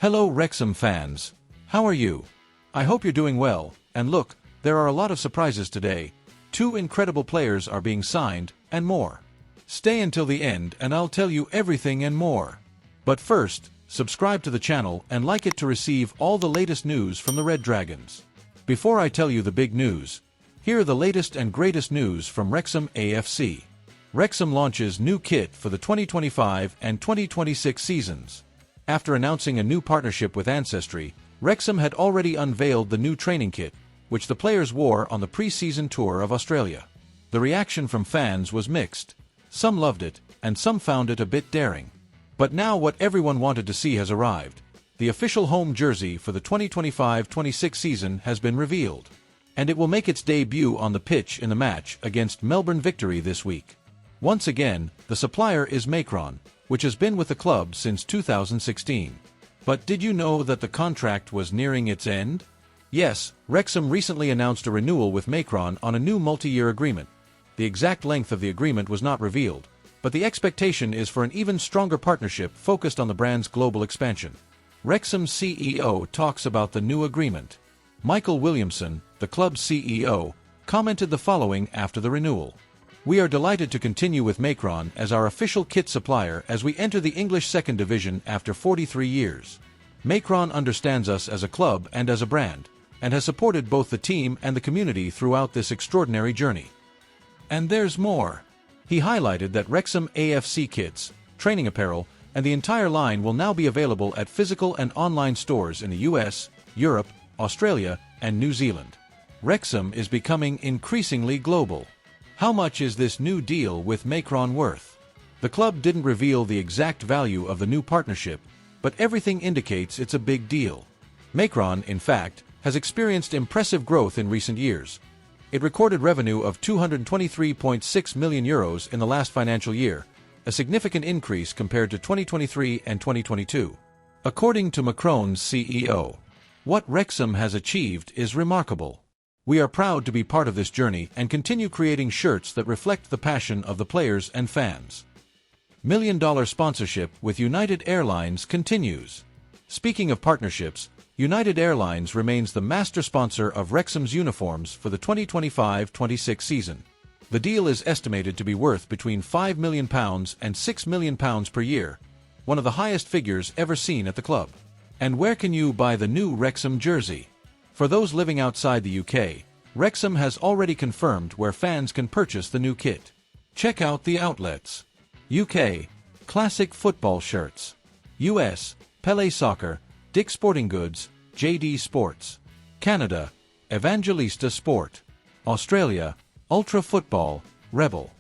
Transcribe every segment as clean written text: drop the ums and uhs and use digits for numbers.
Hello Wrexham fans. How are you? I hope you're doing well, and look, there are a lot of surprises today. 2 incredible players are being signed, and more. Stay until the end and I'll tell you everything and more. But first, subscribe to the channel and like it to receive all the latest news from the Red Dragons. Before I tell you the big news, here are the latest and greatest news from Wrexham AFC. Wrexham launches new kit for the 2025 and 2026 seasons. After announcing a new partnership with Ancestry, Wrexham had already unveiled the new training kit, which the players wore on the pre-season tour of Australia. The reaction from fans was mixed. Some loved it, and some found it a bit daring. But now what everyone wanted to see has arrived. The official home jersey for the 2025-26 season has been revealed. And it will make its debut on the pitch in the match against Melbourne Victory this week. Once again, the supplier is McElhenney, which has been with the club since 2016. But did you know that the contract was nearing its end? Yes, Wrexham recently announced a renewal with McElhenney on a new multi-year agreement. The exact length of the agreement was not revealed, but the expectation is for an even stronger partnership focused on the brand's global expansion. Wrexham's CEO talks about the new agreement. Michael Williamson, the club's CEO, commented the following after the renewal. "We are delighted to continue with McElhenney as our official kit supplier as we enter the English Second Division after 43 years. McElhenney understands us as a club and as a brand, and has supported both the team and the community throughout this extraordinary journey." And there's more. He highlighted that Wrexham AFC kits, training apparel, and the entire line will now be available at physical and online stores in the US, Europe, Australia, and New Zealand. Wrexham is becoming increasingly global. How much is this new deal with McElhenney worth? The club didn't reveal the exact value of the new partnership, but everything indicates it's a big deal. McElhenney, in fact, has experienced impressive growth in recent years. It recorded revenue of €223.6 million in the last financial year, a significant increase compared to 2023 and 2022. According to McElhenney's CEO, what Wrexham has achieved is remarkable. "We are proud to be part of this journey and continue creating shirts that reflect the passion of the players and fans." $1 million sponsorship with United Airlines continues. Speaking of partnerships, United Airlines remains the master sponsor of Wrexham's uniforms for the 2025-26 season. The deal is estimated to be worth between £5 million and £6 million per year, one of the highest figures ever seen at the club. And where can you buy the new Wrexham jersey? For those living outside the UK, Wrexham has already confirmed where fans can purchase the new kit. Check out the outlets. UK, Classic Football Shirts. US, Pele Soccer, Dick Sporting Goods, JD Sports. Canada, Evangelista Sport. Australia, Ultra Football, Rebel.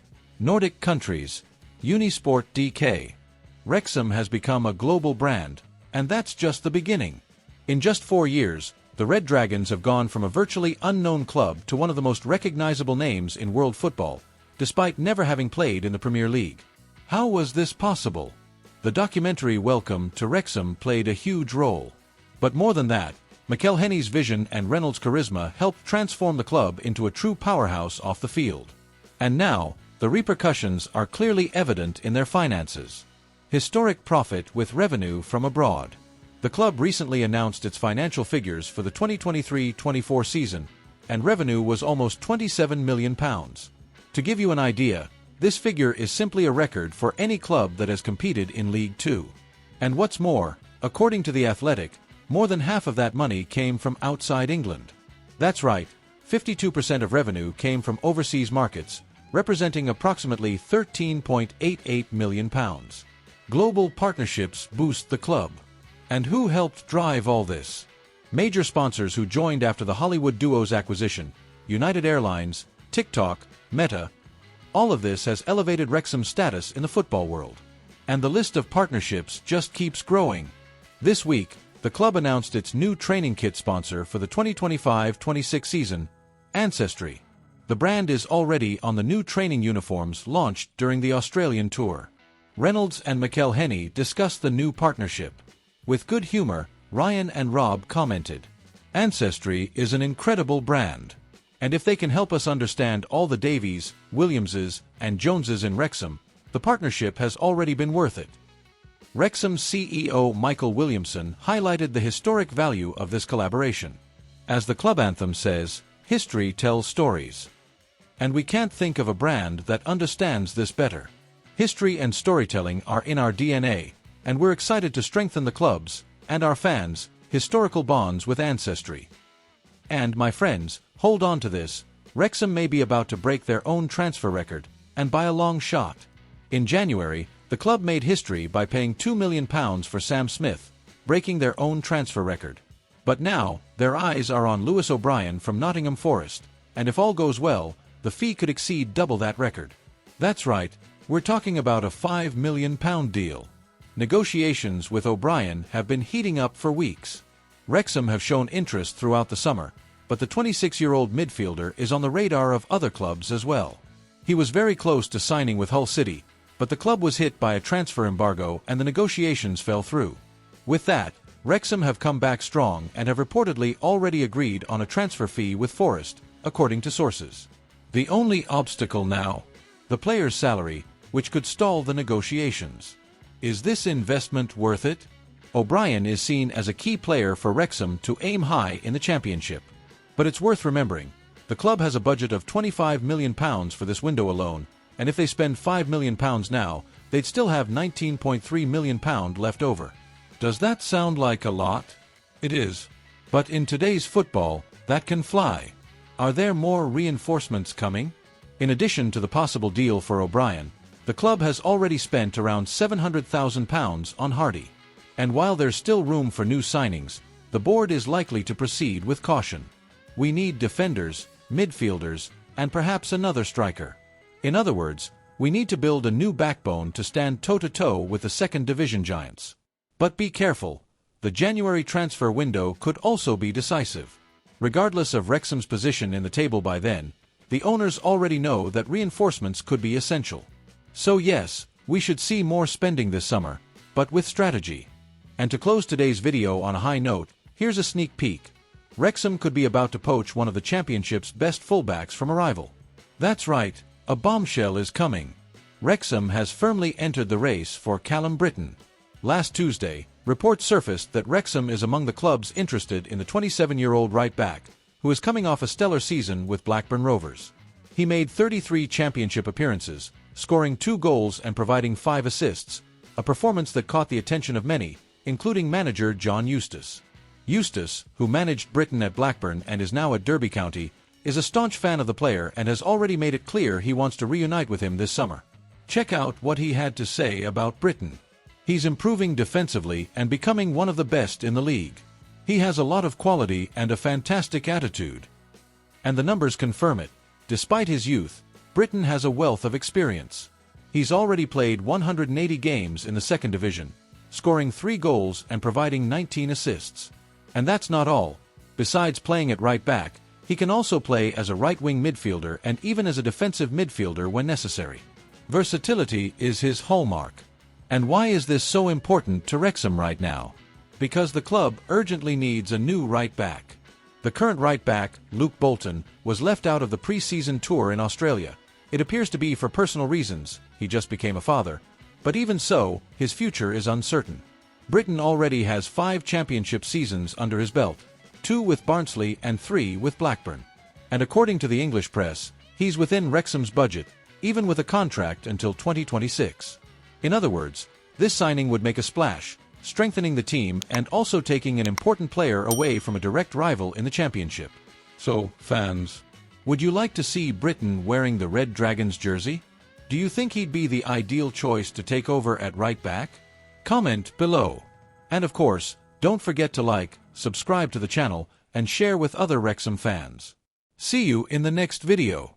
Nordic countries, Unisport DK. Wrexham has become a global brand, and that's just the beginning. In just 4 years, the Red Dragons have gone from a virtually unknown club to one of the most recognizable names in world football, despite never having played in the Premier League. How was this possible? The documentary Welcome to Wrexham played a huge role. But more than that, McElhenney's vision and Reynolds' charisma helped transform the club into a true powerhouse off the field. And now, the repercussions are clearly evident in their finances. Historic profit with revenue from abroad. The club recently announced its financial figures for the 2023-24 season, and revenue was almost £27 million. To give you an idea, this figure is simply a record for any club that has competed in League Two. And what's more, according to The Athletic, more than half of that money came from outside England. That's right, 52% of revenue came from overseas markets, representing approximately £13.88 million. Global partnerships boost the club. And who helped drive all this? Major sponsors who joined after the Hollywood duo's acquisition: United Airlines, TikTok, Meta. All of this has elevated Wrexham's status in the football world. And the list of partnerships just keeps growing. This week, the club announced its new training kit sponsor for the 2025-26 season, Ancestry. The brand is already on the new training uniforms launched during the Australian tour. Reynolds and McElhenney discussed the new partnership. With good humor, Ryan and Rob commented, "Ancestry is an incredible brand. And if they can help us understand all the Davies, Williamses, and Joneses in Wrexham, the partnership has already been worth it." Wrexham CEO Michael Williamson highlighted the historic value of this collaboration. As the club anthem says, "History tells stories." And we can't think of a brand that understands this better. History and storytelling are in our DNA, and we're excited to strengthen the club's, and our fans', historical bonds with ancestry. And, my friends, hold on to this, Wrexham may be about to break their own transfer record, and by a long shot. In January, the club made history by paying £2 million for Sam Smith, breaking their own transfer record. But now, their eyes are on Lewis O'Brien from Nottingham Forest, and if all goes well, the fee could exceed double that record. That's right, we're talking about a £5 million deal. Negotiations with O'Brien have been heating up for weeks. Wrexham have shown interest throughout the summer, but the 26-year-old midfielder is on the radar of other clubs as well. He was very close to signing with Hull City, but the club was hit by a transfer embargo and the negotiations fell through. With that, Wrexham have come back strong and have reportedly already agreed on a transfer fee with Forest, according to sources. The only obstacle now, the player's salary, which could stall the negotiations. Is this investment worth it? O'Brien is seen as a key player for Wrexham to aim high in the Championship. But it's worth remembering, the club has a budget of £25 million for this window alone, and if they spend £5 million now, they'd still have £19.3 million left over. Does that sound like a lot? It is. But in today's football, that can fly. Are there more reinforcements coming? In addition to the possible deal for O'Brien, the club has already spent around £700,000 on Hardy. And while there's still room for new signings, the board is likely to proceed with caution. We need defenders, midfielders, and perhaps another striker. In other words, we need to build a new backbone to stand toe-to-toe with the second division giants. But be careful, the January transfer window could also be decisive. Regardless of Wrexham's position in the table by then, the owners already know that reinforcements could be essential. So yes, we should see more spending this summer, but with strategy. And to close today's video on a high note, here's a sneak peek. Wrexham could be about to poach one of the Championship's best fullbacks from a rival. That's right, a bombshell is coming. Wrexham has firmly entered the race for Callum Britton. Last Tuesday, reports surfaced that Wrexham is among the clubs interested in the 27-year-old right-back, who is coming off a stellar season with Blackburn Rovers. He made 33 Championship appearances, scoring 2 goals and providing 5 assists, a performance that caught the attention of many, including manager John Eustace. Eustace, who managed Britton at Blackburn and is now at Derby County, is a staunch fan of the player and has already made it clear he wants to reunite with him this summer. Check out what he had to say about Britton. He's improving defensively and becoming one of the best in the league. He has a lot of quality and a fantastic attitude. And the numbers confirm it. Despite his youth, Britton has a wealth of experience. He's already played 180 games in the second division, scoring 3 goals and providing 19 assists. And that's not all. Besides playing at right back, he can also play as a right-wing midfielder and even as a defensive midfielder when necessary. Versatility is his hallmark. And why is this so important to Wrexham right now? Because the club urgently needs a new right back. The current right back, Luke Bolton, was left out of the pre-season tour in Australia. It appears to be for personal reasons, he just became a father. But even so, his future is uncertain. Britton already has 5 Championship seasons under his belt, 2 with Barnsley and 3 with Blackburn. And according to the English press, he's within Wrexham's budget, even with a contract until 2026. In other words, this signing would make a splash, strengthening the team and also taking an important player away from a direct rival in the Championship. So, fans, would you like to see Britton wearing the Red Dragons jersey? Do you think he'd be the ideal choice to take over at right back? Comment below. And of course, don't forget to like, subscribe to the channel, and share with other Wrexham fans. See you in the next video.